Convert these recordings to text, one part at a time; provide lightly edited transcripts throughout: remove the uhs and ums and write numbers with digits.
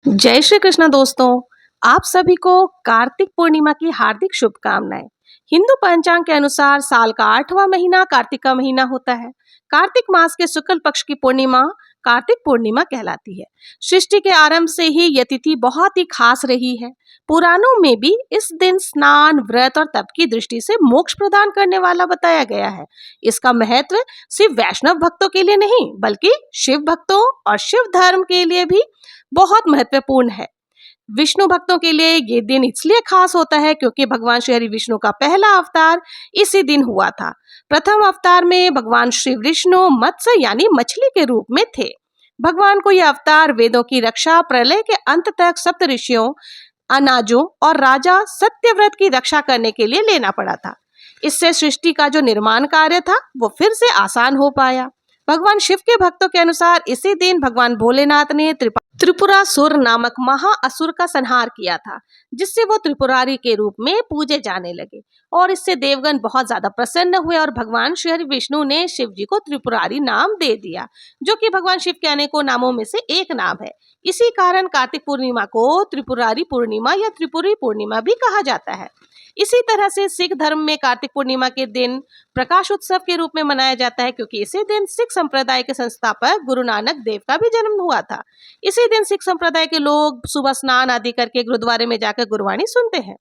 जय श्री कृष्ण दोस्तों। आप सभी को कार्तिक पूर्णिमा की हार्दिक शुभकामनाएं। हिंदू पंचांग के अनुसार साल का 8वां महीना कार्तिक का महीना होता है। कार्तिक मास के शुक्ल पक्ष की पूर्णिमा कार्तिक पूर्णिमा कहलाती है। सृष्टि के आरंभ से ही यह तिथि बहुत ही खास रही है। पुराणों में भी इस दिन स्नान, व्रत और तप की दृष्टि से मोक्ष प्रदान करने वाला बताया गया है। इसका महत्व सिर्फ वैष्णव भक्तों के लिए नहीं बल्कि शिव भक्तों और शिव धर्म के लिए भी बहुत महत्वपूर्ण है। विष्णु भक्तों के लिए ये दिन इसलिए खास होता है क्योंकि भगवान श्री हरि विष्णु का पहला अवतार इसी दिन हुआ था। प्रथम अवतार में भगवान श्री विष्णु मत्स्य यानी मछली के रूप में थे। भगवान को यह अवतार वेदों की रक्षा, प्रलय के अंत तक सप्त ऋषियों, अनाजों और राजा सत्यव्रत की रक्षा करने के लिए लेना पड़ा था। इससे सृष्टि का जो निर्माण कार्य था वो फिर से आसान हो पाया। भगवान शिव के भक्तों के अनुसार इसी दिन भगवान भोलेनाथ ने त्रिपुरासुर नामक महाअसुर का संहार किया था, जिससे वो त्रिपुरारी के रूप में पूजे जाने लगे और इससे देवगण बहुत ज्यादा प्रसन्न हुए और भगवान श्री हरि विष्णु ने शिव जी को त्रिपुरारी नाम दे दिया, जो कि भगवान शिव के अनेकों नामों में से एक नाम है। इसी कारण कार्तिक पूर्णिमा को त्रिपुरारी पूर्णिमा या त्रिपुरी पूर्णिमा भी कहा जाता है। इसी तरह से सिख धर्म में कार्तिक पूर्णिमा के दिन प्रकाश उत्सव के रूप में मनाया जाता है, क्योंकि इसी दिन सिख संप्रदाय के संस्थापक गुरु नानक देव का भी जन्म हुआ था। इसी दिन सिख संप्रदाय के लोग सुबह स्नान आदि करके गुरुद्वारे में जाकर गुरबाणी सुनते हैं,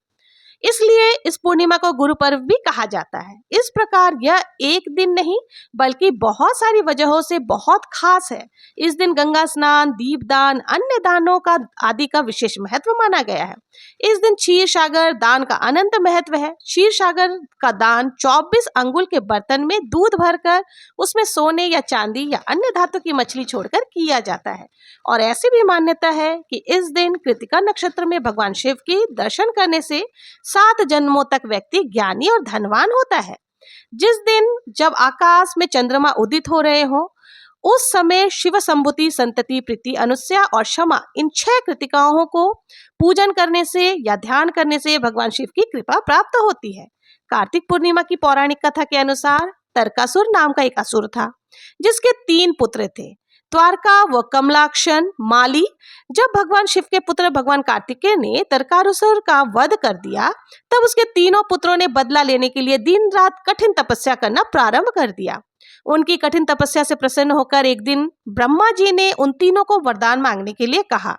इसलिए इस पूर्णिमा को गुरु पर्व भी कहा जाता है। इस प्रकार यह एक दिन नहीं बल्कि बहुत सारी वजहों से बहुत खास है। इस दिन गंगा स्नान, दीपदान, अन्य दानों का आदि का विशेष महत्व माना गया है। इस दिन क्षीर सागर दान का अनंत महत्व है। क्षीर सागर का दान 24 अंगुल के बर्तन में दूध भरकर उसमें सोने या चांदी या अन्य धातु की मछली छोड़कर किया जाता है। और ऐसी भी मान्यता है कि इस दिन कृतिका नक्षत्र में भगवान शिव की दर्शन करने से 7 जन्मों तक व्यक्ति ज्ञानी और धनवान होता है। जिस दिन जब आकाश में चंद्रमा उदित हो रहे हो उस समय शिव संभूति, संतति, प्रीति, अनुस्या और क्षमा इन 6 कृतिकाओं को पूजन करने से या ध्यान करने से भगवान शिव की कृपा प्राप्त होती है। कार्तिक पूर्णिमा की पौराणिक कथा के अनुसार तारकासुर नाम का एक असुर था, जिसके 3 पुत्र थे, द्वारका व कमलाक्षण, माली। जब भगवान शिव के पुत्र भगवान कार्तिकेय ने तारकासुर का वध कर दिया, तब उसके तीनों पुत्रों ने बदला लेने के लिए दिन रात कठिन तपस्या करना प्रारंभ कर दिया। उनकी कठिन तपस्या से प्रसन्न होकर एक दिन ब्रह्मा जी ने उन तीनों को वरदान मांगने के लिए कहा,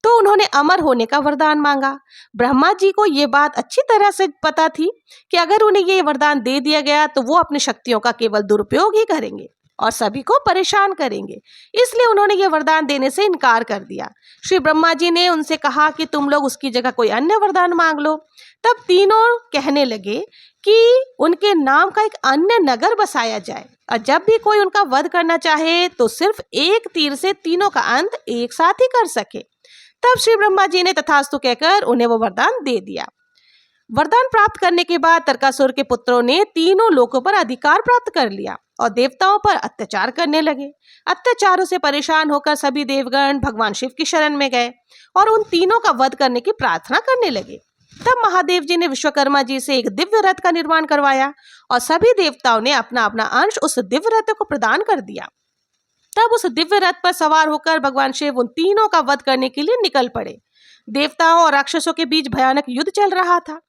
तो उन्होंने अमर होने का वरदान मांगा। ब्रह्मा जी को ये बात अच्छी तरह से पता थी कि अगर उन्हें ये वरदान दे दिया गया तो वो अपनी शक्तियों का केवल दुरुपयोग ही करेंगे और सभी को परेशान करेंगे, इसलिए उन्होंने ये वरदान देने से इनकार कर दिया। श्री ब्रह्मा जी ने उनसे कहा कि तुम लोग उसकी जगह कोई अन्य वरदान मांग लो। तब तीनों कहने लगे कि उनके नाम का एक अन्य नगर बसाया जाए और जब भी कोई उनका वध करना चाहे तो सिर्फ एक तीर से तीनों का अंत एक साथ ही कर सके। तब श्री ब्रह्मा जी ने तथास्तु कहकर उन्हें वो वरदान दे दिया। वरदान प्राप्त करने के बाद तारकासुर के पुत्रों ने तीनों लोकों पर अधिकार प्राप्त कर लिया और देवताओं पर अत्याचार करने लगे। अत्याचारों से परेशान होकर सभी देवगण भगवान शिव की शरण में गए और उन तीनों का वध करने की प्रार्थना करने लगे। तब महादेव जी ने विश्वकर्मा जी से एक दिव्य रथ का निर्माण करवाया और सभी देवताओं ने अपना अपना अंश उस दिव्य रथ को प्रदान कर दिया। तब उस दिव्य रथ पर सवार होकर भगवान शिव उन तीनों का वध करने के लिए निकल पड़े। देवताओं और राक्षसों के बीच भयानक युद्ध चल रहा था।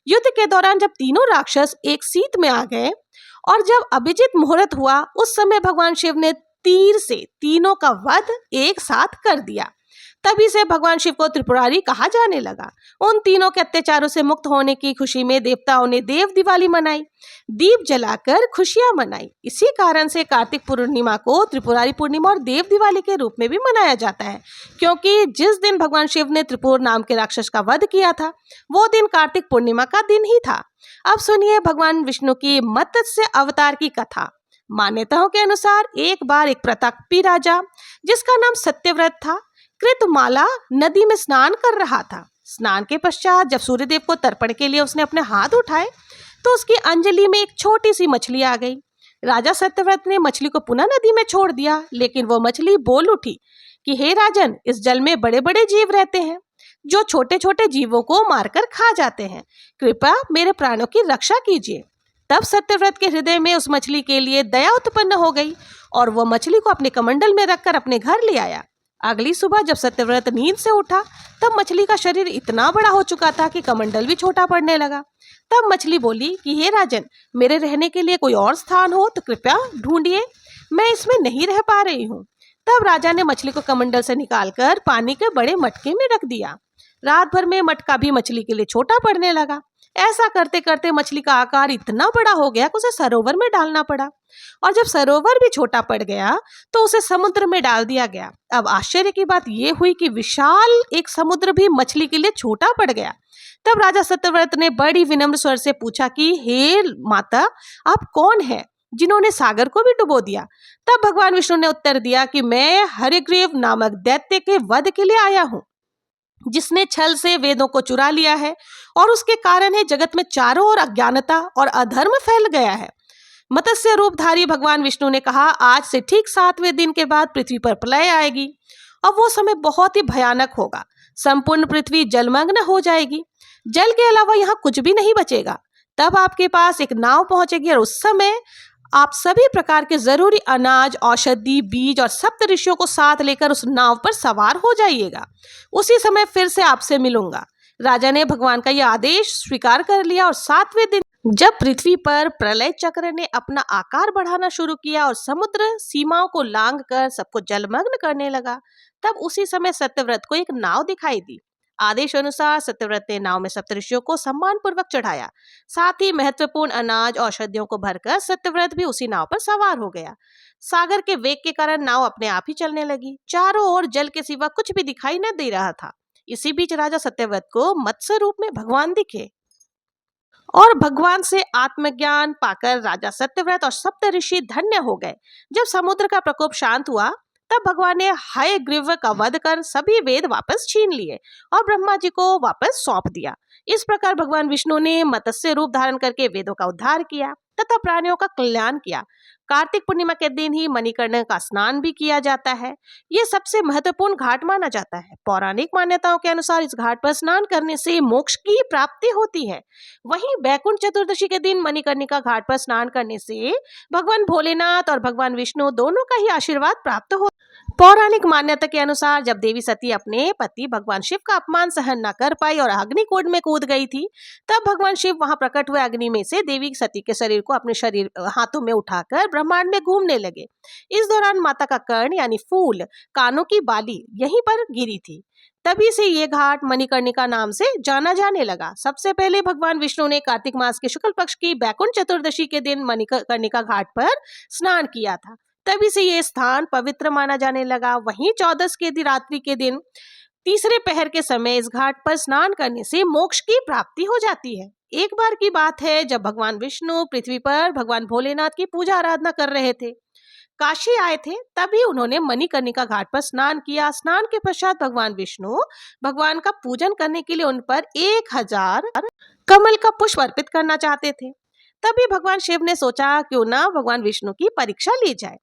युद्ध के दौरान जब तीनों राक्षस एक सीत में आ गए और जब अभिजीत मुहूर्त हुआ, उस समय भगवान शिव ने तीर से तीनों का वध एक साथ कर दिया। तभी से भगवान शिव को त्रिपुरारी कहा जाने लगा। उन तीनों के अत्याचारों से मुक्त होने की खुशी में देवताओं ने देव दिवाली मनाई, दीप जलाकर खुशियां मनाई। इसी कारण से कार्तिक पूर्णिमा को त्रिपुरारी पूर्णिमा और देव दिवाली के रूप में भी मनाया जाता है, क्योंकि जिस दिन भगवान शिव ने त्रिपुर नाम के राक्षस का वध किया था वो दिन कार्तिक पूर्णिमा का दिन ही था। अब सुनिए भगवान विष्णु की मत्स्य अवतार की कथा। मान्यताओं के अनुसार एक बार एक प्रतापी राजा, जिसका नाम सत्यव्रत था, कृतमाला नदी में स्नान कर रहा था। स्नान के पश्चात जब सूर्यदेव को तर्पण के लिए उसने अपने हाथ उठाए तो उसकी अंजलि में एक छोटी सी मछली आ गई। राजा सत्यव्रत ने मछली को पुनः नदी में छोड़ दिया, लेकिन वो मछली बोल उठी कि हे राजन, इस जल में बड़े बड़े जीव रहते हैं जो छोटे छोटे जीवों को मारकर खा जाते हैं, कृपया मेरे प्राणों की रक्षा कीजिए। तब सत्यव्रत के हृदय में उस मछली के लिए दया उत्पन्न हो गई और वह मछली को अपने कमंडल में रखकर अपने घर ले आया। अगली सुबह जब सत्यव्रत नींद से उठा तब मछली का शरीर इतना बड़ा हो चुका था कि कमंडल भी छोटा पड़ने लगा। तब मछली बोली कि हे राजन, मेरे रहने के लिए कोई और स्थान हो तो कृपया ढूंढिए, मैं इसमें नहीं रह पा रही हूँ। तब राजा ने मछली को कमंडल से निकालकर पानी के बड़े मटके में रख दिया। रात भर में मटका भी मछली के लिए छोटा पड़ने लगा। ऐसा करते करते मछली का आकार इतना बड़ा हो गया कि उसे सरोवर में डालना पड़ा, और जब सरोवर भी छोटा पड़ गया तो उसे समुद्र में डाल दिया गया। अब आश्चर्य की बात यह हुई कि विशाल एक समुद्र भी मछली के लिए छोटा पड़ गया। तब राजा सत्यव्रत ने बड़ी विनम्र स्वर से पूछा कि हे माता, आप कौन है जिन्होंने सागर को भी डुबो दिया? तब भगवान विष्णु ने उत्तर दिया कि मैं हरिग्रीव नामक दैत्य के वध के लिए आया हूँ, जिसने छल से वेदों को चुरा लिया है, और उसके कारण है जगत में चारों ओर अज्ञानता और अधर्म फैल गया है। मत्स्य रूपधारी भगवान विष्णु ने कहा, आज से ठीक 7वें दिन के बाद पृथ्वी पर प्रलय आएगी और वो समय बहुत ही भयानक होगा। संपूर्ण पृथ्वी जलमग्न हो जाएगी, जल के अलावा यहाँ कुछ भी नहीं बचेगा। तब आपके पास एक नाव पहुंचेगी और उस समय आप सभी प्रकार के जरूरी अनाज, औषधि, बीज और सप्त ऋषियों को साथ लेकर उस नाव पर सवार हो जाइएगा। उसी समय फिर से आपसे मिलूंगा। राजा ने भगवान का यह आदेश स्वीकार कर लिया और 7वें दिन जब पृथ्वी पर प्रलय चक्र ने अपना आकार बढ़ाना शुरू किया और समुद्र सीमाओं को लांघ कर सबको जलमग्न करने लगा, तब उसी समय सत्यव्रत को एक नाव दिखाई दी। आदेश अनुसार सत्यव्रत ने नाव में सप्तऋषियों को सम्मान पूर्वक चढ़ाया। साथ ही महत्वपूर्ण अनाज, औषधियों को भरकर सत्यव्रत भी उसी नाव पर सवार हो गया। सागर के वेग के कारण नाव अपने आप ही चलने लगी। चारों ओर जल के सिवा कुछ भी दिखाई न दे रहा था। इसी बीच राजा सत्यव्रत को मत्स्य रूप में भगवान दिखे और भगवान से आत्मज्ञान पाकर राजा सत्यव्रत और सप्त ऋषि धन्य हो गए। जब समुद्र का प्रकोप शांत हुआ तब भगवान ने हयग्रीव का वध कर सभी वेद वापस छीन लिए और ब्रह्मा जी को वापस सौंप दिया। इस प्रकार भगवान विष्णु ने मत्स्य रूप धारण करके वेदों का उद्धार किया तथा प्राणियों का कल्याण किया। कार्तिक पूर्णिमा के दिन ही मणिकर्ण का स्नान भी किया जाता है। ये सबसे महत्वपूर्ण घाट माना जाता है। पौराणिक मान्यताओं के अनुसार इस घाट पर स्नान करने से मोक्ष की प्राप्ति होती है। वहीं बैकुंठ चतुर्दशी के दिन मणिकर्णिका घाट पर स्नान करने से भगवान भोलेनाथ और भगवान विष्णु दोनों का ही आशीर्वाद प्राप्त हो। पौराणिक मान्यता के अनुसार जब देवी सती अपने पति भगवान शिव का अपमान सहन न कर पाई और अग्निकुंड में कूद गई थी, तब भगवान शिव वहां प्रकट हुए अग्नि में से देवी सती के शरीर को अपने शरीर हाथों में उठाकर ब्रह्मांड में घूमने लगे। इस दौरान माता का कर्ण यानी फूल, कानों की बाली यहीं पर गिरी थी। तभी से ये घाट मणिकर्णिका नाम से जाना जाने लगा। सबसे पहले भगवान विष्णु ने कार्तिक मास के शुक्ल पक्ष की बैकुंठ चतुर्दशी के दिन मणिकर्णिका घाट पर स्नान किया था। तभी से ये स्थान पवित्र माना जाने लगा। वहीं 14 के रात्रि के दिन तीसरे पहर के समय इस घाट पर स्नान करने से मोक्ष की प्राप्ति हो जाती है। एक बार की बात है जब भगवान विष्णु पृथ्वी पर भगवान भोलेनाथ की पूजा आराधना कर रहे थे, काशी आए थे, तभी उन्होंने मणिकर्णिका घाट पर स्नान किया। स्नान के पश्चात भगवान विष्णु भगवान का पूजन करने के लिए उन पर 1000 कमल का पुष्प अर्पित करना चाहते थे। तभी भगवान शिव ने सोचा क्यों ना भगवान विष्णु की परीक्षा ली जाए।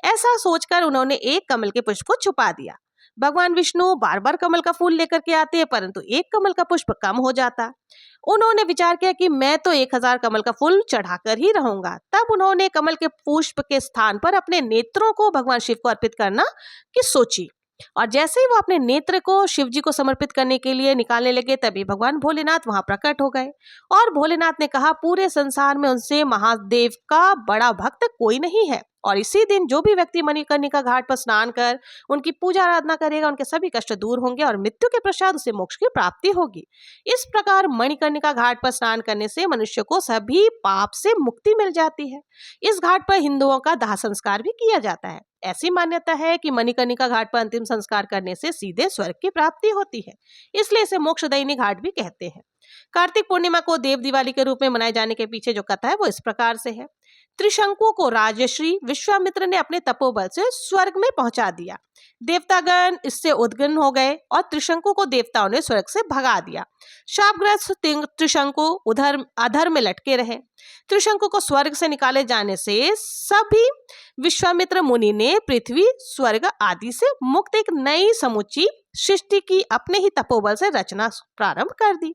ऐसा सोचकर उन्होंने एक कमल के पुष्प को छुपा दिया। भगवान विष्णु बार बार कमल का फूल लेकर के आते हैं, परंतु एक कमल का पुष्प कम हो जाता। उन्होंने विचार किया कि मैं तो 1000 कमल का फूल चढ़ाकर ही रहूंगा। तब उन्होंने कमल के पुष्प के स्थान पर अपने नेत्रों को भगवान शिव को अर्पित करना की सोची, और जैसे ही वो अपने नेत्र को शिव जी को समर्पित करने के लिए निकालने लगे, तभी भगवान भोलेनाथ वहां प्रकट हो गए। और भोलेनाथ ने कहा, पूरे संसार में उनसे महादेव का बड़ा भक्त कोई नहीं है, और इसी दिन जो भी व्यक्ति मणिकर्णिका घाट पर स्नान कर उनकी पूजा आराधना करेगा, उनके सभी कष्ट दूर होंगे और मृत्यु के पश्चात उसे मोक्ष की प्राप्ति होगी। इस प्रकार मणिकर्णिका घाट पर स्नान करने से मनुष्य को सभी पाप से मुक्ति मिल जाती है। इस घाट पर हिंदुओं का दाह संस्कार भी किया जाता है। ऐसी मान्यता है कि मणिकर्णिका घाट पर अंतिम संस्कार करने से सीधे स्वर्ग की प्राप्ति होती है, इसलिए इसे मोक्षदायिनी घाट भी कहते हैं। कार्तिक पूर्णिमा को देव दिवाली के रूप में मनाए जाने के पीछे जो कथा है वो इस प्रकार से है। त्रिशंकु को राजश्री विश्वामित्र ने अपने तपोबल से स्वर्ग में पहुंचा दिया। देवतागण इससे उद्ग्रन हो गए और त्रिशंकु को देवताओं ने स्वर्ग से भगा दिया। शापग्रस्त त्रिशंकु उधर अधर में लटके रहे। त्रिशंकु को स्वर्ग से निकाले जाने से सभी विश्वामित्र मुनि ने पृथ्वी, स्वर्ग आदि से मुक्त एक नई समुची सृष्टि की अपने ही तपोबल से रचना प्रारंभ कर दी।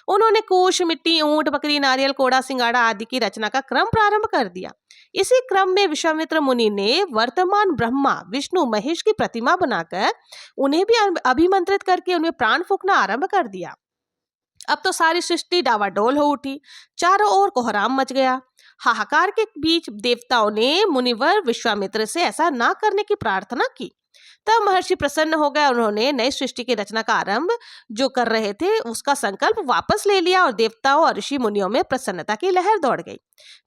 उन्होंने कुश, मिट्टी, ऊंट, बकरी, नारियल, कोड़ा, सिंगाड़ा आदि की रचना का क्रम प्रारंभ कर दिया। इसी क्रम में विश्वामित्र मुनि ने वर्तमान ब्रह्मा विष्णु महेश की प्रतिमा बनाकर उन्हें भी अभिमंत्रित करके उनमें प्राण फूंकना आरंभ कर दिया। अब तो सारी सृष्टि डावाडोल हो उठी, चारों ओर कोहराम मच गया। हाहाकार के बीच देवताओं ने मुनिवर विश्वामित्र से ऐसा ना करने की प्रार्थना की। तब महर्षि प्रसन्न हो गए। उन्होंने नई सृष्टि की रचना का आरंभ जो कर रहे थे उसका संकल्प वापस ले लिया और देवताओं और ऋषि मुनियों में प्रसन्नता की लहर दौड़ गई।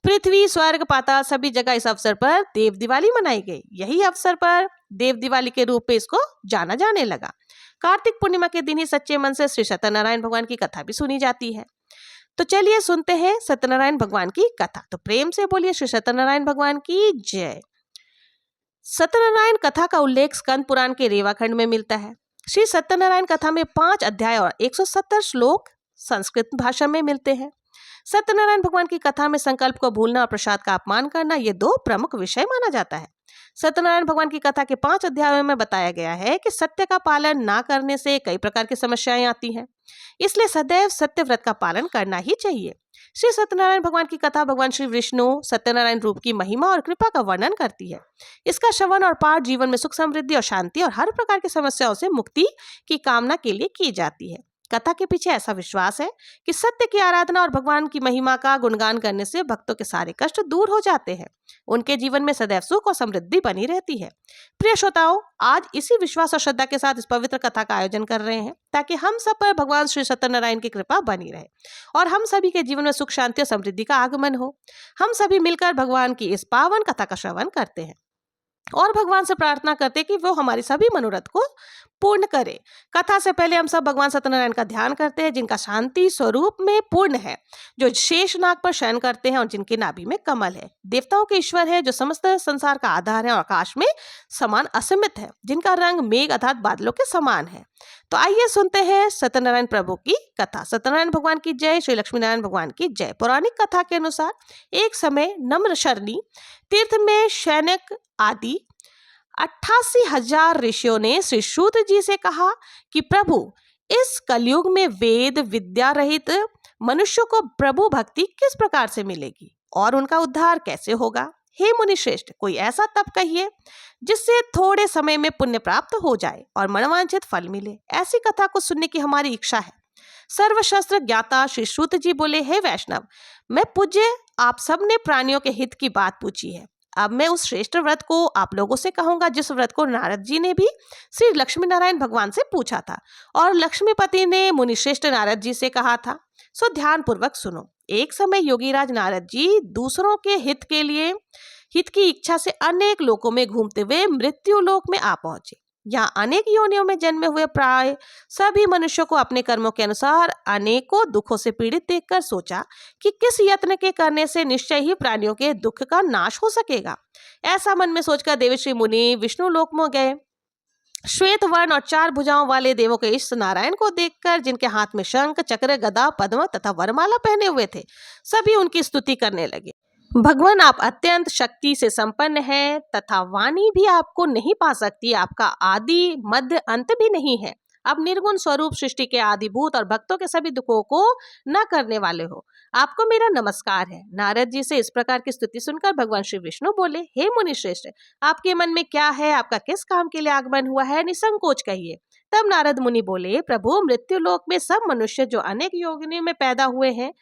पृथ्वी स्वर्ग पाताल सभी जगह इस अवसर पर देव दिवाली मनाई गई। यही अवसर पर देव दिवाली के रूप में इसको जाना जाने लगा। कार्तिक पूर्णिमा के दिन ही सच्चे मन से श्री सत्यनारायण भगवान की कथा भी सुनी जाती है। तो चलिए सुनते हैं सत्यनारायण भगवान की कथा। तो प्रेम से बोलिए श्री सत्यनारायण भगवान की जय। सत्यनारायण कथा का उल्लेख स्कंद पुराण के रेवाखंड में मिलता है। श्री सत्यनारायण कथा में 5 अध्याय और 170 श्लोक संस्कृत भाषा में मिलते हैं। सत्यनारायण भगवान की कथा में संकल्प को भूलना और प्रसाद का अपमान करना ये 2 प्रमुख विषय माना जाता है। सत्यनारायण भगवान की कथा के 5 अध्यायों में बताया गया है कि सत्य का पालन ना करने से कई प्रकार की समस्याएं आती हैं, इसलिए सदैव सत्य व्रत का पालन करना ही चाहिए। श्री सत्यनारायण भगवान की कथा भगवान श्री विष्णु सत्यनारायण रूप की महिमा और कृपा का वर्णन करती है। इसका श्रवण और पाठ जीवन में सुख समृद्धि और शांति और हर प्रकार की समस्याओं से मुक्ति की कामना के लिए की जाती है। कथा के पीछे ऐसा विश्वास है कि सत्य की आराधना और भगवान की महिमा का गुणगान करने से भक्तों के सारे कष्ट दूर हो जाते हैं, उनके जीवन में सदैव सुख और समृद्धि बनी रहती है। प्रिय श्रोताओं, आज इसी विश्वास और श्रद्धा के साथ इस पवित्र कथा का आयोजन कर रहे हैं ताकि हम सब पर भगवान श्री सत्यनारायण की कृपा बनी रहे और हम सभी के जीवन में सुख शांति और समृद्धि का आगमन हो। हम सभी मिलकर भगवान की इस पावन कथा का श्रवण करते हैं और भगवान से प्रार्थना करते कि वो हमारी सभी मनोरथ को पूर्ण करे। कथा से पहले हम सब भगवान सत्यनारायण का ध्यान करते हैं, जिनका शांति स्वरूप में पूर्ण है, जो शेष नाग पर शयन करते हैं और जिनके नाभि में कमल है। देवताओं के ईश्वर है, जो समस्त संसार का आधार है और आकाश में समान असीमित है, जिनका रंग मेघ अर्थात बादलों के समान है। तो आइए सुनते हैं सत्यनारायण प्रभु की कथा। सत्यनारायण भगवान की जय, श्री लक्ष्मी नारायण भगवान की जय। पौराणिक कथा के अनुसार एक समय नम्रशर्णी तीर्थ में शैनक आदि 88,000 ऋषियों ने श्री सूत जी से कहा कि प्रभु, इस कलयुग में वेद विद्या रहित मनुष्यों को प्रभु भक्ति किस प्रकार से मिलेगी और उनका उद्धार कैसे होगा? हे मुनि श्रेष्ठ, कोई ऐसा तप कहिए जिससे थोड़े समय में पुण्य प्राप्त हो जाए और मनवांछित फल मिले। ऐसी कथा को सुनने की हमारी इच्छा है। सर्वशास्त्र ज्ञाता श्री सूत जी बोले, हे वैष्णव, मैं पूज्य आप सब ने प्राणियों के हित की बात पूछी है। अब मैं उस श्रेष्ठ व्रत को आप लोगों से कहूंगा जिस व्रत को नारद जी ने भी श्री लक्ष्मी नारायण भगवान से पूछा था और लक्ष्मीपति ने मुनि श्रेष्ठ नारद जी से कहा था। सो ध्यान पूर्वक सुनो। एक समय योगीराज नारद जी दूसरों के हित की इच्छा से अनेक लोकों में घूमते हुए मृत्यु लोक में आ पहुंचे। यहाँ अनेक योनियों में जन्मे हुए प्राय सभी मनुष्यों को अपने कर्मों के अनुसार अनेकों दुखों से पीड़ित देखकर सोचा कि किस यत्न के करने से निश्चय ही प्राणियों के दुख का नाश हो सकेगा। ऐसा मन में सोचकर देवश्री मुनि विष्णु लोक में गए। श्वेत वर्ण और 4 भुजाओं वाले देवों के इष्ट नारायण को देखकर, जिनके हाथ में शंख चक्र गदा पद्म तथा वरमाला पहने हुए थे, सभी उनकी स्तुति करने लगे। भगवान, आप अत्यंत शक्ति से संपन्न हैं तथा वाणी भी आपको नहीं पा सकती। आपका आदि मध्य अंत भी नहीं है। आप निर्गुण स्वरूप सृष्टि के आदिभूत और भक्तों के सभी दुखों को न करने वाले हो। आपको मेरा नमस्कार है। नारद जी से इस प्रकार की स्तुति सुनकर भगवान श्री विष्णु बोले, हे मुनि श्रेष्ठ, आपके मन में क्या है? आपका किस काम के लिए आगमन हुआ है? निसंकोच कहिए। तब नारद मुनि बोले, प्रभु, मृत्यु लोक में सब मनुष्य जो अनेक योनियों में पैदा हुए हैं,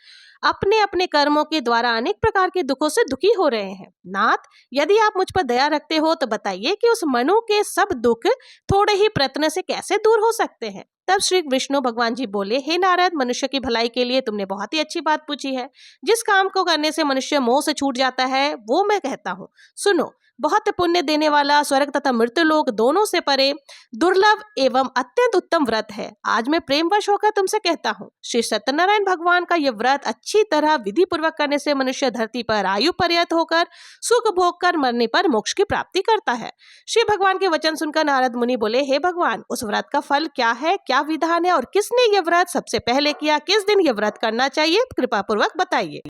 अपने अपने कर्मों के द्वारा अनेक प्रकार के दुखों से दुखी हो रहे हैं। नाथ, यदि आप मुझ पर दया रखते हो तो बताइए कि उस मनु के सब दुख थोड़े ही प्रयत्न से कैसे दूर हो सकते हैं। तब श्री विष्णु भगवान जी बोले, हे नारद, मनुष्य की भलाई के लिए तुमने बहुत ही अच्छी बात पूछी है। जिस काम को करने से मनुष्य मोह से छूट जाता है वो मैं कहता हूँ। सुनो, बहुत पुण्य देने वाला, स्वर्ग तथा मृत्यु लोक दोनों से परे दुर्लभ एवं अत्यंत उत्तम व्रत है। आज मैं प्रेमवश होकर तुमसे कहता हूँ, श्री सत्यनारायण भगवान का यह व्रत अच्छी तरह विधि पूर्वक करने से मनुष्य धरती पर आयु पर्यंत होकर सुख भोग कर मरने पर मोक्ष की प्राप्ति करता है। श्री भगवान के वचन सुनकर नारद मुनि बोले, हे भगवान, उस व्रत का फल क्या है, क्या विधान है और किसने यह व्रत सबसे पहले किया? किस दिन यह व्रत करना चाहिए? कृपा पूर्वक बताइए।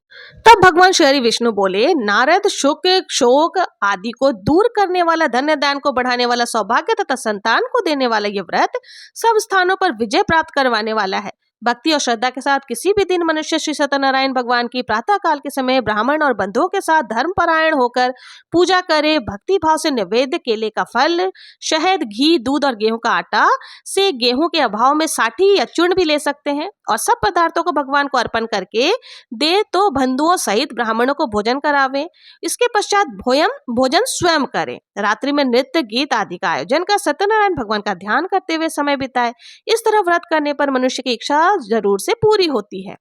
तब भगवान श्री विष्णु बोले, नारद, शोक शोक आदि को दूर करने वाला, धन्य दान को बढ़ाने वाला, सौभाग्य तथा संतान को देने वाला यह व्रत सब स्थानों पर विजय प्राप्त करवाने वाला है। भक्ति और श्रद्धा के साथ किसी भी दिन मनुष्य श्री सत्यनारायण भगवान की प्रातः काल के समय ब्राह्मण और बंधुओं के साथ धर्मपरायण होकर पूजा करे, भक्ति भाव से नैवेद्य केले का फल, शहद, घी, दूध और गेहूं का आटा से गेहूं के अभाव में साठी या चूर्ण भी ले सकते हैं और सब पदार्थों को भगवान को अर्पण करके दे तो बंधुओं सहित ब्राह्मणों को भोजन करावे। इसके पश्चात भोजन स्वयं करें। रात्रि में नृत्य, गीत आदि का आयोजन कर सत्यनारायण भगवान का ध्यान करते हुए समय बिताए। इस तरह व्रत करने पर मनुष्य की इच्छा जरूर से पूरी होती है।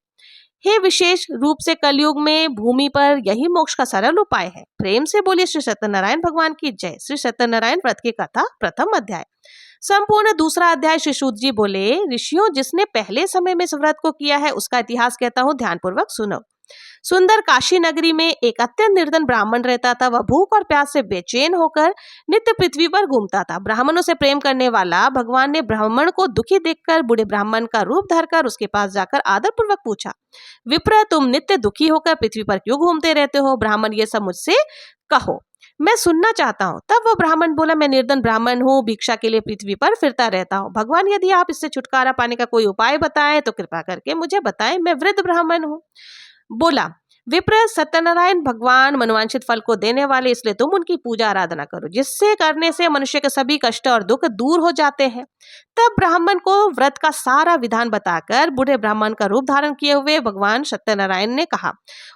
हे विशेष रूप से कलयुग में भूमि पर यही मोक्ष का सरल उपाय है। प्रेम से बोलिए श्री सत्यनारायण भगवान की जय। श्री सत्यनारायण व्रत की कथा प्रथम अध्याय। संपूर्ण दूसरा अध्याय। श्री सूत जी बोले, ऋषियों, जिसने पहले समय में इस व्रत को किया है उसका इतिहास कहता हूँ, ध्यानपूर्वक सुनो। सुंदर काशी नगरी में एक अत्यंत निर्धन ब्राह्मण रहता था। वह भूख और प्यास से बेचैन होकर नित्य पृथ्वी पर घूमता था। ब्राह्मणों से प्रेम करने वाला भगवान ने ब्राह्मण को दुखी देखकर बूढ़े ब्राह्मण का रूप धरकर उसके पास जाकर आदर पूर्वक पूछा, विप्र, तुम नित्य दुखी होकर पृथ्वी पर क्यों घूमते रहते हो? ब्राह्मण, ये सब मुझसे कहो, मैं सुनना चाहता हूँ। तब वो ब्राह्मण बोला, मैं निर्धन ब्राह्मण हूँ, भिक्षा के लिए पृथ्वी पर फिरता रहता हूँ। भगवान, यदि आप इससे छुटकारा पाने का कोई उपाय बताएं तो कृपा करके मुझे बताएं। मैं वृद्ध ब्राह्मण हूँ। बोला, विप्र, सत्यनारायण भगवान मनोवांछित फल को देने वाले, इसलिए तुम उनकी पूजा आराधना करो, जिससे करने से मनुष्य के सभी कष्ट और दुख दूर हो जाते हैं। तब ब्राह्मण को व्रत का सारा विधान बताकर बूढ़े ब्राह्मण का रूप धारण किए हुए भगवान सत्यनारायण ने कहा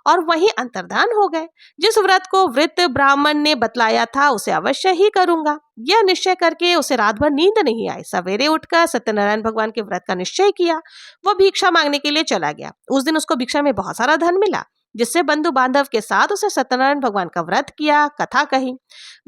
और वहीं अंतर्धान हो गए। जिस व्रत को वृद्ध ब्राह्मण ने बतलाया था उसे अवश्य ही करूंगा, यह निश्चय करके उसे रात भर नींद नहीं आई। सवेरे उठकर सत्यनारायण भगवान के व्रत का निश्चय किया। वह भिक्षा मांगने के लिए चला गया। उस दिन उसको भिक्षा में बहुत सारा धन मिला, जिससे बंधु बांधव के साथ उसे सत्यनारायण भगवान का व्रत किया, कथा कही।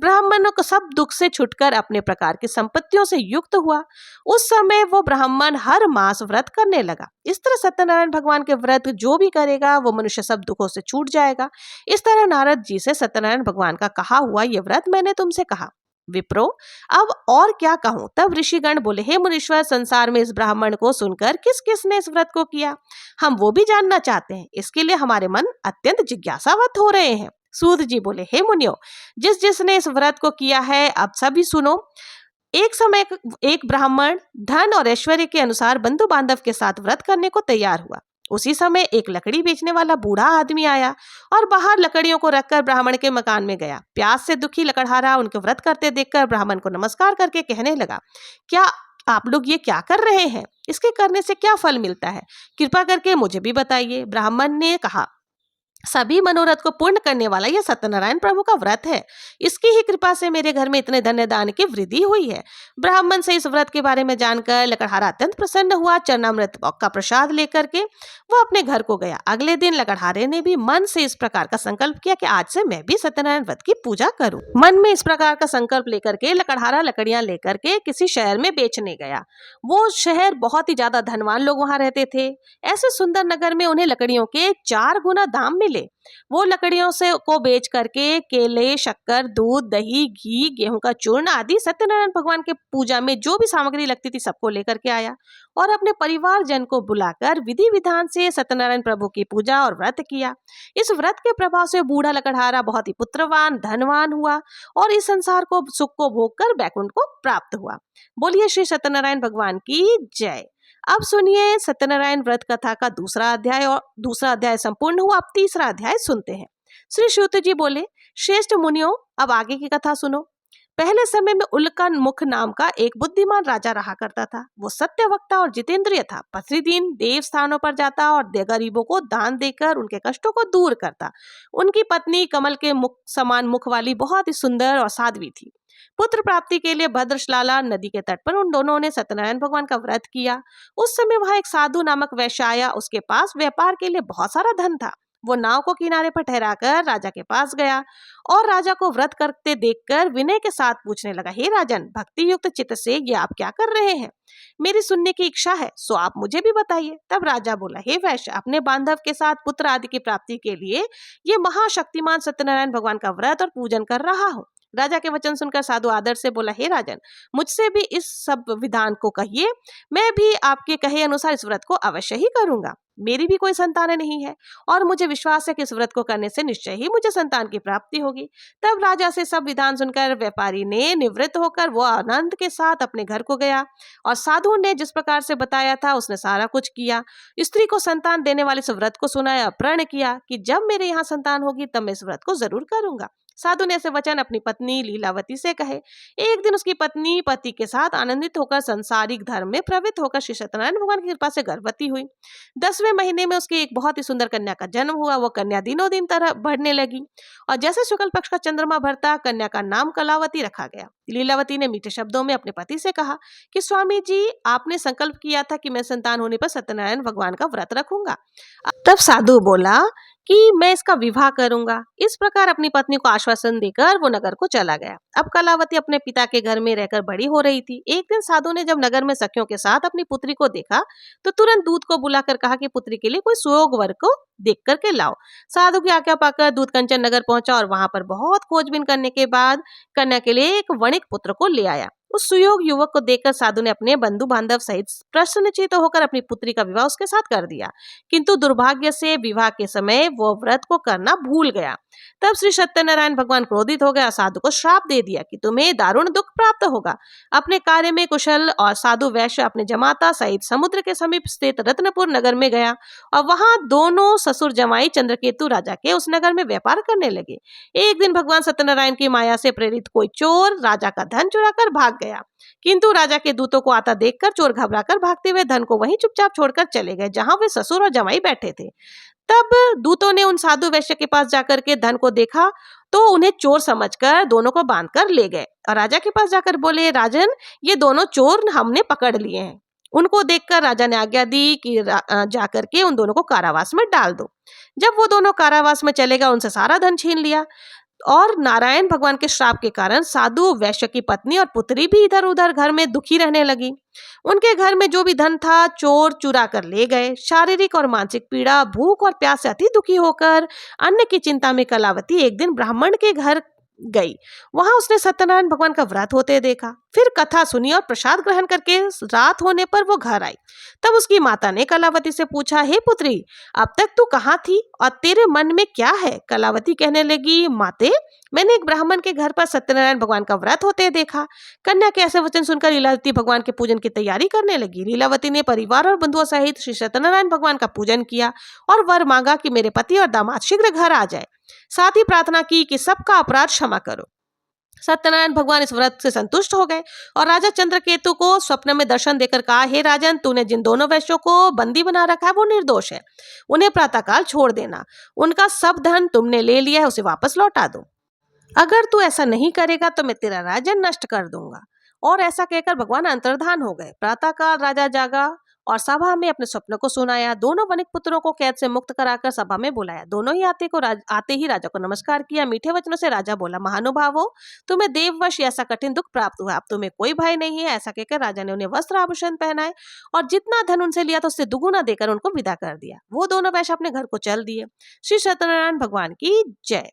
ब्राह्मणों को सब दुख से छुटकर अपने प्रकार की संपत्तियों से युक्त हुआ। उस समय वो ब्राह्मण हर मास व्रत करने लगा। इस तरह सत्यनारायण भगवान के व्रत जो भी करेगा वो मनुष्य सब दुखों से छूट जाएगा। इस तरह नारद जी से सत्यनारायण भगवान का कहा हुआ ये व्रत मैंने तुमसे कहा। विप्रो, अब और क्या कहूं? तब ऋषिगण बोले, हे मुनीश्वर, संसार में इस ब्राह्मण को सुनकर किस किस ने इस व्रत को किया, हम वो भी जानना चाहते हैं। इसके लिए हमारे मन अत्यंत जिज्ञासावत हो रहे हैं। सूत जी बोले, हे मुनियो, जिस जिसने इस व्रत को किया है अब सभी सुनो। एक समय एक ब्राह्मण धन और ऐश्वर्य के अनुसार बंधु बांधव के साथ व्रत करने को तैयार हुआ। उसी समय एक लकड़ी बेचने वाला बूढ़ा आदमी आया और बाहर लकड़ियों को रखकर ब्राह्मण के मकान में गया। प्यास से दुखी लकड़हारा उनके व्रत करते देखकर ब्राह्मण को नमस्कार करके कहने लगा, क्या आप लोग ये क्या कर रहे हैं? इसके करने से क्या फल मिलता है? कृपा करके मुझे भी बताइए। ब्राह्मण ने कहा, सभी मनोरथ को पूर्ण करने वाला यह सत्यनारायण प्रभु का व्रत है। इसकी ही कृपा से मेरे घर में इतने धन्य दान की वृद्धि हुई है। ब्राह्मण से इस व्रत के बारे में जानकर लकड़हारा अत्यंत प्रसन्न हुआ। चरणामृत का प्रसाद लेकर के वह अपने घर को गया। अगले दिन लकड़हारे ने भी मन से इस प्रकार का संकल्प किया कि आज से मैं भी सत्यनारायण व्रत की पूजा करूं। मन में इस प्रकार का संकल्प लेकर के लकड़हारा लकड़ियां लेकर के किसी शहर में बेचने गया। वो शहर बहुत ही ज्यादा धनवान लोग वहां रहते थे। ऐसे सुंदर नगर में उन्हें लकड़ियों के 4 गुना दाम मिले। वो लकड़ियों से को बेच करके केले, शक्कर, दूध, दही, घी, गेहूं का चूर्ण आदि सत्यनारायण भगवान के पूजा में जो भी सामग्री लगती थी सबको लेकर के आया और अपने परिवार जन को बुलाकर विधि विधान से सत्यनारायण प्रभु की पूजा और व्रत किया। इस व्रत के प्रभाव से बूढ़ा लकड़हारा बहुत ही पुत्रवान, धनवान हुआ और इस संसार को सुख को भोग कर बैकुंठ को प्राप्त हुआ। बोलिए श्री सत्यनारायण भगवान की जय। अब सुनिए सत्यनारायण व्रत कथा का दूसरा अध्याय संपूर्ण हुआ। अब तीसरा अध्याय सुनते हैं। श्री सूत जी बोले, श्रेष्ठ मुनियों, अब आगे की कथा सुनो। पहले समय में उल्का मुख नाम का एक बुद्धिमान राजा रहा करता था। वो सत्यवक्ता और जितेंद्रिय था। प्रतिदिन देव स्थानों पर जाता और गरीबों को दान देकर उनके कष्टों को दूर करता। उनकी पत्नी कमल के मुख समान मुख वाली बहुत ही सुंदर और साध्वी थी। पुत्र प्राप्ति के लिए भद्रशलाला नदी के तट पर उन दोनों ने सत्यनारायण भगवान का व्रत किया। उस समय वहां एक साधु नामक वैश्य आया। उसके पास व्यापार के लिए बहुत सारा धन था। वो नाव को किनारे पर ठहराकर राजा के पास गया और राजा को व्रत करते देखकर विनय के साथ पूछने लगा, हे राजन, भक्ति युक्त चित्त से ये आप क्या कर रहे हैं? मेरी सुनने की इच्छा है, सो आप मुझे भी बताइए। तब राजा बोला, हे वैश्य, अपने बांधव के साथ पुत्र आदि की प्राप्ति के लिए ये महाशक्तिमान सत्यनारायण भगवान का व्रत और पूजन कर रहा हूँ। राजा के वचन सुनकर साधु आदर से बोला, हे राजन, मुझसे भी इस सब विधान को कहिए, मैं भी आपके कहे अनुसार इस व्रत को अवश्य ही करूंगा। मेरी भी कोई संतान नहीं है और मुझे विश्वास है कि इस व्रत को करने से निश्चय ही मुझे संतान की प्राप्ति होगी। तब राजा से सब विधान सुनकर व्यापारी ने निवृत्त होकर वो आनंद के साथ अपने घर को गया और साधु ने जिस प्रकार से बताया था उसने सारा कुछ किया। स्त्री को संतान देने वाले इस व्रत को सुनाया, प्रण किया कि जब मेरे यहाँ संतान होगी तब मैं इस व्रत को जरूर करूंगा। साधु ने ऐसे वचन अपनी पत्नी लीलावती से कहे। एक दिन उसकी पत्नी पति के साथ आनंदित होकर संसारिक धर्म में प्रवृत्त होकर श्री सत्यनारायण भगवान की कृपा से गर्भवती हुई। 10वें महीने में उसकी एक बहुत ही सुंदर कन्या का जन्म हुआ। वो कन्या दिनों दिन तरह बढ़ने लगी और जैसे शुक्ल पक्ष का चंद्रमा भरता, कन्या का नाम कलावती रखा गया। लीलावती ने मीठे शब्दों में अपने पति से कहा कि स्वामी जी, आपने संकल्प किया था कि मैं संतान होने पर सत्यनारायण भगवान का व्रत रखूंगा। तब साधु बोला कि मैं इसका विवाह करूंगा। इस प्रकार अपनी पत्नी को आश्वासन देकर वो नगर को चला गया। अब कलावती अपने पिता के घर में रहकर बड़ी हो रही थी। एक दिन साधु ने जब नगर में सखियों के साथ अपनी पुत्री को देखा तो तुरंत दूत को बुलाकर कहा कि पुत्री के लिए कोई सुयोग वर को देख करके लाओ। साधु की आज्ञा पाकर दूत कंचन नगर पहुंचा और वहां पर बहुत खोजबीन करने के बाद कन्या के लिए एक वणिक पुत्र को ले आया। उस सुयोग युवक को देखकर साधु ने अपने बंधु बांधव सहित प्रसन्नचित्त होकर अपनी पुत्री का विवाह उसके साथ कर दिया, किंतु दुर्भाग्य से विवाह के समय वो व्रत को करना भूल गया। तब श्री सत्यनारायण भगवान क्रोधित हो गया, साधु को श्राप दे दिया कि तुम्हें दारुण दुख प्राप्त होगा। अपने कार्य में कुशल और साधु वैश्य अपने जमाता सहित समुद्र के समीप स्थित रत्नपुर नगर में गया और वहां दोनों ससुर जमाई चंद्रकेतु राजा के उस नगर में व्यापार करने लगे। एक दिन भगवान सत्यनारायण की माया से प्रेरित कोई चोर राजा का धन चुरा कर भाग गया, किंतु राजा के दूतों को आता देखकर चोर घबराकर भागते हुए धन को वहीं चुपचाप छोड़कर चले गए जहां वे ससुर और जमाई बैठे थे। तब दूतों ने उन साधु वैश्य के पास जाकर के धन को देखा तो उन्हें चोर समझकर दोनों को बांधकर ले गए और राजा के पास जाकर बोले, राजन, ये दोनों चोर हमने पकड़ लिए हैं। उनको देखकर राजा ने आज्ञा दी कि जाकर के उन दोनों को कारावास में डाल दो। जब वो दोनों कारावास में चले गए, उनसे सारा धन छीन लिया और नारायण भगवान के श्राप के कारण साधु वैश्य की पत्नी और पुत्री भी इधर उधर घर में दुखी रहने लगी। उनके घर में जो भी धन था चोर चुरा कर ले गए। शारीरिक और मानसिक पीड़ा, भूख और प्यास से अति दुखी होकर अन्न की चिंता में कलावती एक दिन ब्राह्मण के घर गई। वहां उसने सत्यनारायण भगवान का व्रत होते देखा। फिर कथा सुनी और प्रसाद ग्रहण करके रात होने पर वो घर आई। तब उसकी माता ने कलावती से पूछा, हे पुत्री, अब तक तू कहाँ थी और तेरे मन में क्या है? कलावती कहने लगी, माते, मैंने एक ब्राह्मण के घर पर सत्यनारायण भगवान का व्रत होते देखा। कन्या के ऐसे वचन सुनकर लीलावती भगवान के पूजन की तैयारी करने लगी। लीलावती ने परिवार और बंधुओं सहित श्री सत्यनारायण भगवान का पूजन किया और वर मांगा कि मेरे पति और दामाद शीघ्र घर आ जाए। साथ ही प्रार्थना की कि सबका अपराध क्षमा करो। सत्यनारायण भगवान इस व्रत से संतुष्ट हो गए और राजा चंद्रकेतु को स्वप्न में दर्शन देकर कहा, हे राजन, तूने जिन दोनों वैश्यों को बंदी बना रखा है वो निर्दोष है, उन्हें प्रातःकाल छोड़ देना। उनका सब धन तुमने ले लिया है, उसे वापस लौटा दो। अगर तू ऐसा नहीं करेगा तो मैं तेरा राज्य नष्ट कर दूंगा। और ऐसा कहकर भगवान अंतर्धान हो गए। प्रातःकाल राजा जागा और सभा में अपने स्वप्न को सुनाया। दोनों वणिक पुत्रों को कैद से मुक्त कराकर सभा में बुलाया। दोनों ही आते ही राजा को नमस्कार किया। मीठे वचनों से राजा बोला, महानुभावो, तुम्हें देववश ऐसा कठिन दुख प्राप्त हुआ, अब तुम्हें कोई भय नहीं है। ऐसा कहकर राजा ने उन्हें वस्त्र आभूषण पहनाए और जितना धन उनसे लिया था उससे दुगुना देकर उनको विदा कर दिया। वो दोनों वैश्य अपने घर को चल दिए। श्री सत्यनारायण भगवान की जय।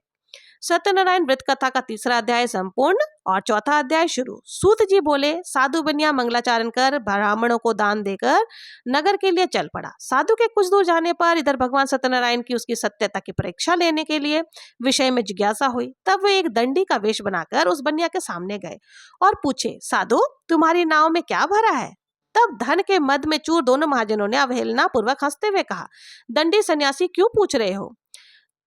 सत्यनारायण व्रत कथा का 3रा अध्याय संपूर्ण और 4था अध्याय शुरू। सूत जी बोले, साधु बनिया मंगलाचरण कर ब्राह्मणों को दान देकर नगर के लिए चल पड़ा। साधु के कुछ दूर जाने पर इधर भगवान सत्यनारायण की उसकी सत्यता की परीक्षा लेने के लिए विषय में जिज्ञासा हुई। तब वे एक दंडी का वेश बनाकर उस बनिया के सामने गए और पूछे, साधु, तुम्हारी नाव में क्या भरा है? तब धन के मद में चूर दोनों महाजनों ने अवहेलना पूर्वक हंसते हुए कहा, दंडी सन्यासी, क्यों पूछ रहे हो?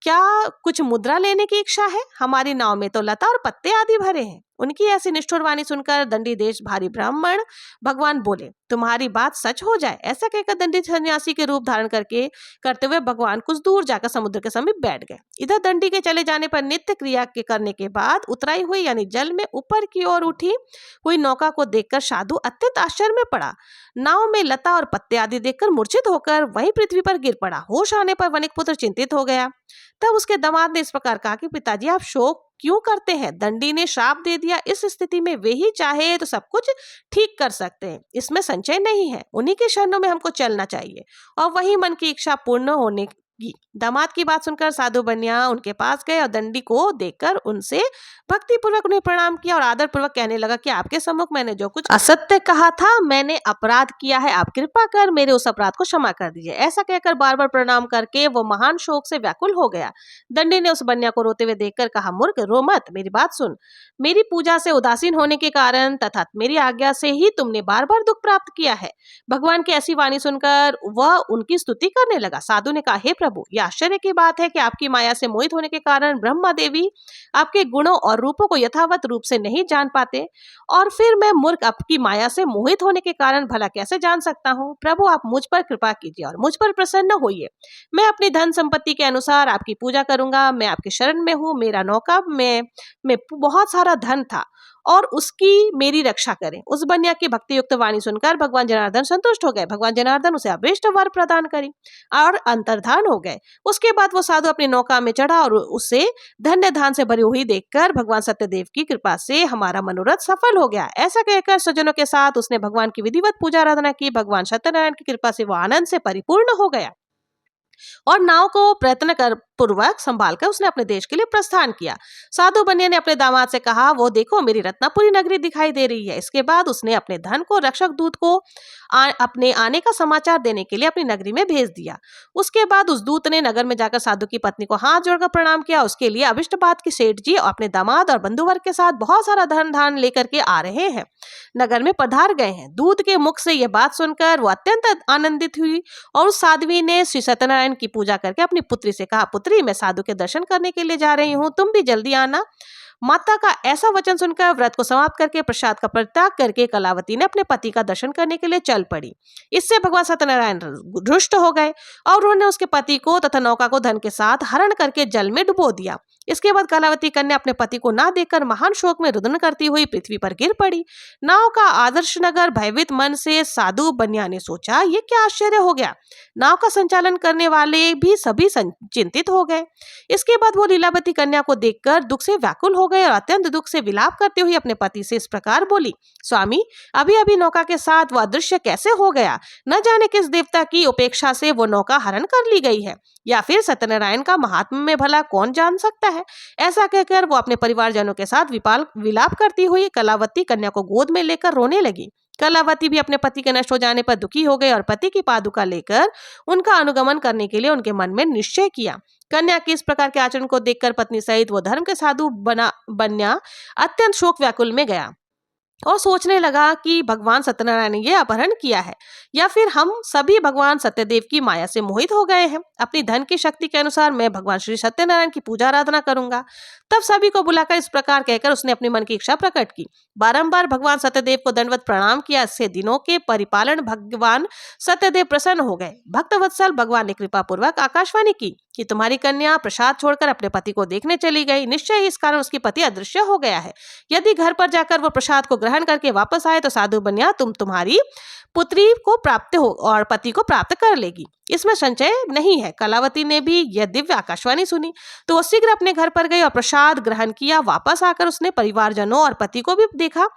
क्या कुछ मुद्रा लेने की इच्छा है? हमारी नाव में तो लता और पत्ते आदि भरे हैं। उनकी ऐसी निष्ठुर वाणी सुनकर दंडी देश भारी ब्राह्मण भगवान बोले, तुम्हारी बात सच हो जाए। ऐसा कहकर दंडी सन्यासी के रूप धारण करते हुए भगवान कुछ दूर जाकर समुद्र के समीप बैठ गए। इधर दंडी के चले जाने पर नित्य क्रिया के करने के बाद उतराई हुई यानी जल में ऊपर की ओर उठी हुई नौका को देखकर साधु अत्यंत आश्चर्य में पड़ा। नाव में लता और पत्ते आदि देखकर मूर्छित होकर वहीं पृथ्वी पर गिर पड़ा। होश आने पर वणिक पुत्र चिंतित हो गया। तब उसके दामाद ने इस प्रकार कहा कि पिताजी, आप शोक क्यों करते हैं? दंडी ने श्राप दे दिया। इस स्थिति में वे ही चाहे तो सब कुछ ठीक कर सकते हैं, इसमें संशय नहीं है। उन्हीं के शरणों में हमको चलना चाहिए और वही मन की इच्छा पूर्ण होने दामाद की बात सुनकर साधु बन्या उनके पास गए और दंडी को देखकर उनसे भक्ति पूर्वक उन्हें प्रणाम किया और आदर पूर्वक कहने लगा कि आपके सम्मुख मैंने जो कुछ असत्य कहा था, मैंने अपराध किया है, आप कृपा कर मेरे उस अपराध को क्षमा कर दीजिए। ऐसा कहकर बार बार प्रणाम करके वो महान शोक से व्याकुल हो गया। दंडी ने उस बन्या को रोते हुए देखकर कहा, मूर्ख, रो मत, मेरी बात सुन। मेरी पूजा से उदासीन होने के कारण तथा मेरी आज्ञा से ही तुमने बार बार दुख प्राप्त किया है। भगवान की ऐसी वाणी सुनकर वह उनकी स्तुति करने लगा। साधु ने कहा, हे प्रभु, यह आश्चर्य की बात है कि आपकी माया से मोहित होने के कारण ब्रह्मा देवी आपके गुणों और रूपों को यथावत रूप से नहीं जान पाते, और फिर मैं मूर्ख आपकी माया से मोहित होने के कारण भला कैसे जान सकता हूँ। प्रभु, आप मुझ पर कृपा कीजिए और मुझ पर प्रसन्न होइए। मैं अपनी धन संपत्ति के अनुसार आपकी पूजा करूंगा। मैं आपके शरण में हूँ। मेरा नौका में बहुत सारा धन था और उसकी मेरी रक्षा करें। उस बन्या की भक्ति युक्त वाणी सुनकर भगवान जनार्दन संतुष्ट हो गए। भगवान जनार्दन उसे अभीष्ट वर प्रदान करी और अंतर्धान हो गए। उसके बाद वो साधु अपनी नौका में चढ़ा और उसे धन्य धान से भरी हुई देखकर भगवान सत्यदेव की कृपा से हमारा मनोरथ सफल हो गया। ऐसा कहकर सज्जनों के साथ उसने भगवान की विधिवत पूजा आराधना की। भगवान सत्यनारायण की कृपा से वो आनंद से परिपूर्ण हो गया और नाव को प्रयत्न कर पूर्वक संभालकर उसने अपने देश के लिए प्रस्थान किया। साधु बन्या ने अपने दामाद से कहा, वो देखो, मेरी रत्नापुरी नगरी दिखाई दे रही है। इसके बाद उसने अपने धन को रक्षक दूत को अपने आने का समाचार देने के लिए अपनी नगरी में भेज दिया। उसके बाद उस दूत ने नगर में जाकर साधु की पत्नी को हाथ जोड़कर प्रणाम किया। उसके लिए अभिष्ट बात की सेठ जी और अपने दामाद और बंधु वर्ग के साथ बहुत सारा धन धान लेकर के आ रहे हैं, नगर में पधार गए हैं। दूत के मुख से यह बात सुनकर वो अत्यंत आनंदित हुई और उस साध्वी ने श्री सत्यनारायण की पूजा करके अपनी पुत्री से कहा, पुत्री, मैं साधु के दर्शन करने के लिए जा रही हूँ, तुम भी जल्दी आना। माता का ऐसा वचन सुनकर व्रत को समाप्त करके प्रसाद का परित्याग करके कलावती ने अपने पति का दर्शन करने के लिए चल पड़ी। इससे भगवान सत्यनारायण रुष्ट हो गए और उन्होंने उसके पति को तथा नौका को धन के साथ हरण करके जल में डुबो दिया। इसके बाद कलावती कन्या अपने पति को ना देखकर महान शोक में रुदन करती हुई पृथ्वी पर गिर पड़ी। नाव का आदर्श नगर भयभीत मन से साधु बन्या ने सोचा, ये क्या आश्चर्य हो गया। नाव का संचालन करने वाले भी सभी चिंतित हो गए। इसके बाद वो लीलावती कन्या को देखकर दुख से व्याकुल हो गए और अत्यंत दुख से विलाप करते हुए अपने पति से इस प्रकार बोली, स्वामी, अभी अभी नौका के साथ वह अदृश्य कैसे हो गया। न जाने किस देवता की उपेक्षा से वो नौका हरण कर ली गई है, या फिर सत्यनारायण का महात्म्य में भला कौन जान सकता है। ऐसा कहकर वो अपने परिवारजनों के साथ विलाप करती हुई कलावती कन्या को गोद में लेकर रोने लगी। कलावती भी अपने पति के नष्ट हो जाने पर दुखी हो गई और पति की पादुका लेकर उनका अनुगमन करने के लिए उनके मन में निश्चय किया। कन्या के इस प्रकार के आचरण को देखकर पत्नी सहित वो धर्म के साधु बन्या अत्यंत शोक व्याकुल में गया और सोचने लगा कि भगवान सत्यनारायण ने यह अपहरण किया है, या फिर हम सभी भगवान सत्यदेव की माया से मोहित हो गए हैं। अपनी धन की शक्ति के अनुसार मैं भगवान श्री सत्यनारायण की पूजा आराधना करूंगा। तब सभी को बुलाकर इस प्रकार कहकर उसने अपने मन की इच्छा प्रकट की। बारंबार भगवान सत्यदेव को दंडवत प्रणाम किया। इससे दिनों के परिपालन भगवान सत्यदेव प्रसन्न हो गए। भक्तवत्सल भगवान ने कृपा पूर्वक आकाशवाणी की कि तुम्हारी कन्या प्रसाद छोड़कर अपने पति को देखने चली गई। निश्चय ही इस कारण उसकी पति अदृश्य हो गया है। यदि घर पर जाकर वो प्रसाद को ग्रहण करके वापस आए तो साधु बन्या तुम्हारी पुत्री को प्राप्त हो और पति को प्राप्त कर लेगी, इसमें संशय नहीं है। कलावती ने भी यह दिव्य आकाशवाणी सुनी तो वो शीघ्र अपने घर पर गई और प्रसाद ग्रहण किया। वापस आकर उसने परिवारजनों और पति को भी देखा।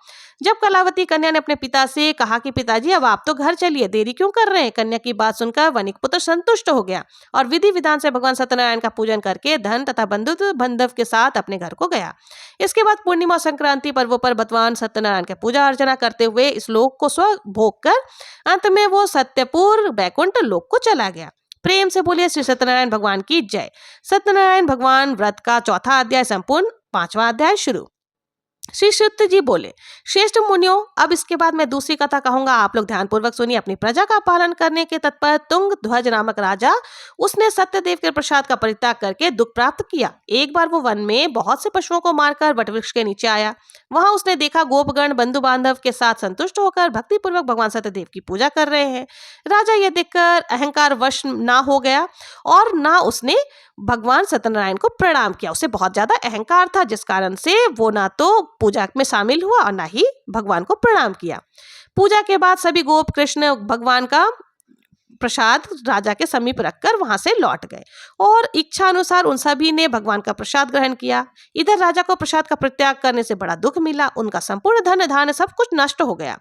जब कलावती कन्या ने अपने पिता से कहा कि पिताजी, अब आप तो घर चलिए, देरी क्यों कर रहे हैं। कन्या की बात सुनकर वनिक पुत्र संतुष्ट हो गया और विधि विधान से भगवान सत्यनारायण का पूजन करके धन तथा बंधुत्व बंधव के साथ अपने घर को गया। इसके बाद पूर्णिमा संक्रांति पर्वों पर भगवान सत्यनारायण की पूजा अर्चना करते हुए इस लोक को स्व भोग कर अंत में वो सत्यपुर बैकुंठ लोक को चला गया। प्रेम से बोलिए श्री सत्यनारायण भगवान की जय। सत्यनारायण भगवान व्रत का चौथा अध्याय संपूर्ण, 5वां अध्याय शुरू। श्री सुत जी बोले, श्रेष्ठ मुनियों, अब इसके बाद मैं दूसरी कथा कहूंगा, आप लोग ध्यानपूर्वक सुनिए। अपनी प्रजा का पालन करने के तत्पर तुंग ध्वज नामक राजा, उसने सत्यदेव के प्रसाद का परित्याग करके दुख प्राप्त किया। एक बार वो वन में बहुत से पशुओं को मारकर वटवृक्ष के नीचे आया। वहां उसने देखा गोपगण बंधु बांधव के साथ संतुष्ट होकर भक्ति पूर्वक भगवान सत्यदेव की पूजा कर रहे हैं। राजा यह देखकर अहंकार वश ना हो गया और ना उसने भगवान सत्यनारायण को प्रणाम किया। उसे बहुत ज्यादा अहंकार था, जिस कारण से वो ना तो पूजा में शामिल हुआ और ना ही भगवान को प्रणाम किया। पूजा के बाद सभी गोप कृष्ण भगवान का प्रसाद राजा के समीप रखकर वहां से लौट गए और इच्छा अनुसार उन सभी ने भगवान का प्रसाद ग्रहण किया। इधर राजा को प्रसाद का परित्याग करने से बड़ा दुख मिला। उनका संपूर्ण धन धान्य सब कुछ नष्ट हो गया।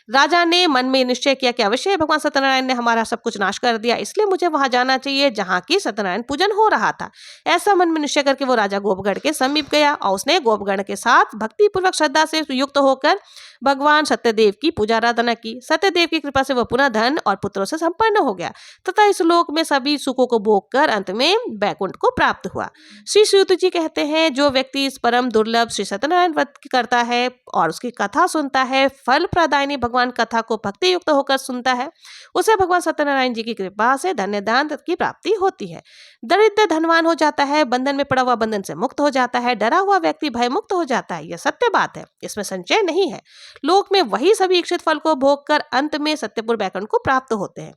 राजा ने मन में निश्चय किया कि अवश्य भगवान सत्यनारायण ने हमारा सब कुछ नाश कर दिया, इसलिए मुझे वहां जाना चाहिए जहाँ की सत्यनारायण पूजन हो रहा था। ऐसा मन में निश्चय करके वो राजा गोपगढ़ के समीप गया और उसने गोपगढ़ के साथ भक्ति पूर्वक श्रद्धा से युक्त होकर भगवान सत्यदेव की पूजा आराधना की। सत्यदेव की कृपा से वह पुनः धन और पुत्रों से संपन्न हो गया तथा इस लोक में सभी सुखों को भोग कर अंत में बैकुंठ को प्राप्त हुआ। श्री सूत जी कहते हैं, जो व्यक्ति इस परम दुर्लभ श्री सत्यनारायण व्रत करता है और उसकी कथा सुनता है, फल प्रदायिनी भगवान कथा को भक्ति युक्त होकर सुनता है, उसे भगवान सत्यनारायण जी की कृपा से धन्य दान की प्राप्ति होती है। दरिद्र धनवान हो जाता है, बंधन में पड़ा हुआ बंधन से मुक्त हो जाता है, डरा हुआ व्यक्ति भय मुक्त हो जाता है। यह सत्य बात है, इसमें संशय नहीं है। लोक में वही सभी इच्छित फल को भोग कर अंत में सत्यपुर बैकुंठ को प्राप्त होते हैं।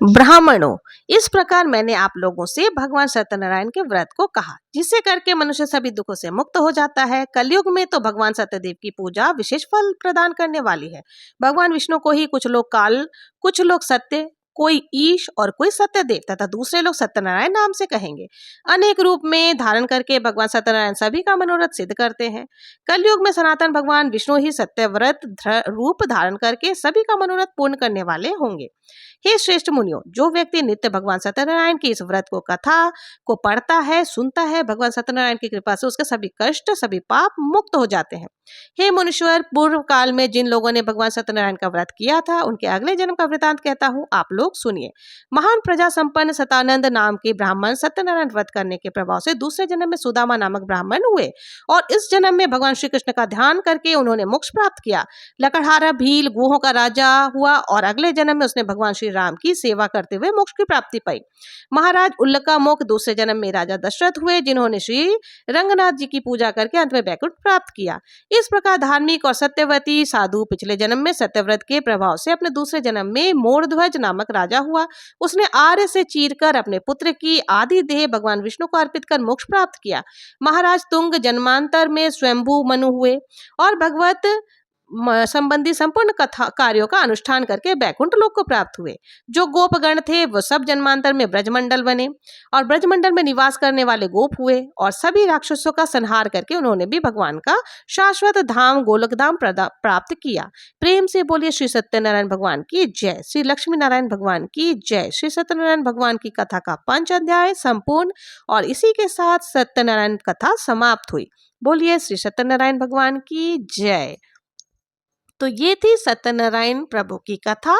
ब्राह्मणों, इस प्रकार मैंने आप लोगों से भगवान सत्यनारायण के व्रत को कहा, जिससे करके मनुष्य सभी दुखों से मुक्त हो जाता है। कलयुग में तो भगवान सत्यदेव की पूजा विशेष फल प्रदान करने वाली है। भगवान विष्णु को ही कुछ लोग काल, कुछ लोग सत्य, कोई ईश और कोई सत्यदेव तथा दूसरे लोग सत्यनारायण नाम से कहेंगे। अनेक रूप में धारण करके भगवान सत्यनारायण सभी का मनोरथ सिद्ध करते हैं। कलयुग में सनातन भगवान विष्णु ही सत्यव्रत रूप धारण करके सभी का मनोरथ पूर्ण करने वाले होंगे। हे श्रेष्ठ मुनियों, जो व्यक्ति नित्य भगवान सत्यनारायण की इस व्रत को कथा को पढ़ता है, सुनता है, भगवान सत्यनारायण की कृपा से उसके सभी कष्ट, सभी पाप मुक्त हो जाते हैं। हे मुनीश्वर, पूर्व काल में जिन लोगों ने भगवान सत्यनारायण का व्रत किया था, उनके अगले जन्म का वृतांत कहता हूँ, आप लोग सुनिए। महान प्रजा संपन्न सतानंद नाम के ब्राह्मण सत्यनारायण व्रत करने के प्रभाव से दूसरे जन्म में सुदामा नामक ब्राह्मण हुए और इस जन्म में भगवान श्री कृष्ण का ध्यान करके उन्होंने मोक्ष प्राप्त किया। लकड़हारा भील गुहों का राजा हुआ और अगले जन्म में उसने भगवान श्री राम की सेवा करते हुए मोक्ष की प्राप्ति पाई। महाराज उल्लकामुख दूसरे जन्म में राजा दशरथ हुए, जिन्होंने श्री रंगनाथ जी की पूजा करके अंत में बैकुंठ प्राप्त किया। इस प्रकार धार्मिक और सत्यवती साधु पिछले जन्म में सत्यव्रत के प्रभाव से अपने दूसरे जन्म में मोरध्वज नामक राजा हुआ। उसने आर्य से चीरकर अपने पुत्र की आदि देह भगवान विष्णु को अर्पित कर मोक्ष प्राप्त किया। महाराज तुंग जन्मांतर में स्वयंभू मनु हुए और भगवत संबंधी संपूर्ण कथा कार्यों का अनुष्ठान करके बैकुंठ लोक को प्राप्त हुए। जो गोपगण थे वो सब जन्मांतर में ब्रजमंडल बने और ब्रजमंडल में निवास करने वाले गोप हुए और सभी राक्षसों का संहार करके उन्होंने भी भगवान का शाश्वत धाम गोलक धाम प्राप्त किया। प्रेम से बोलिए श्री सत्यनारायण भगवान की जय, श्री लक्ष्मी नारायण भगवान की जय। श्री सत्यनारायण भगवान की कथा का 5 अध्याय संपूर्ण और इसी के साथ सत्यनारायण कथा समाप्त हुई। बोलिए श्री सत्यनारायण भगवान की जय। तो ये थी सत्यनारायण प्रभु की कथा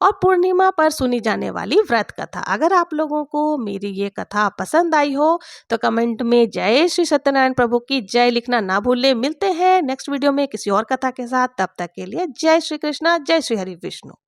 और पूर्णिमा पर सुनी जाने वाली व्रत कथा। अगर आप लोगों को मेरी ये कथा पसंद आई हो तो कमेंट में जय श्री सत्यनारायण प्रभु की जय लिखना ना भूलें। मिलते हैं नेक्स्ट वीडियो में किसी और कथा के साथ, तब तक के लिए जय श्री कृष्णा, जय श्री हरि विष्णु।